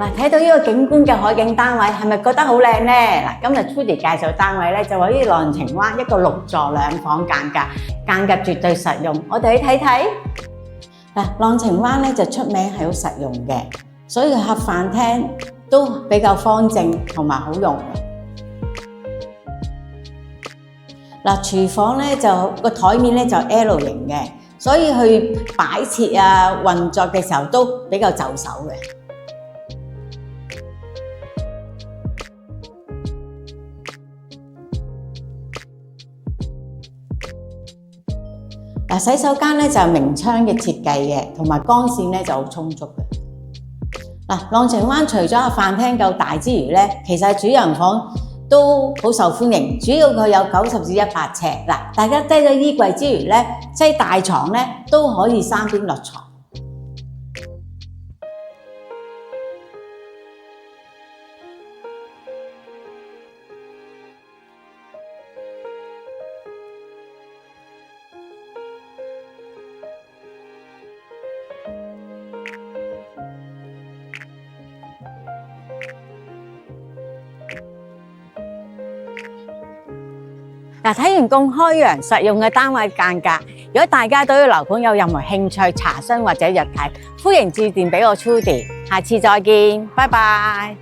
嗱，睇到呢個景觀嘅海景單位，係咪覺得好靚呢？嗱，今日 Trudy 介紹單位咧，就位於浪晴灣一個6座2房間隔絕對實用。我哋去睇睇。嗱，浪晴灣咧就出名係好實用嘅，所以客飯廳都比較方正同埋好用。嗱，廚房咧就個台面咧就 L 型嘅，所以去擺設啊運作嘅時候都比較就手嘅。嗱，洗手間咧就係明窗嘅設計嘅，同埋光線咧就好充足嘅。嗱，浪晴灣除咗個飯廳夠大之餘咧，其實主人房都好受歡迎，主要佢有90至100尺。嗱，大家擠咗衣櫃之餘咧，擠大床咧都可以3邊落床。嗱，睇完咁開揚實用嘅單位間隔，如果大家對於樓盤有任何興趣、查詢或者日睇，歡迎致電俾我 Trudy。下次再見，拜拜。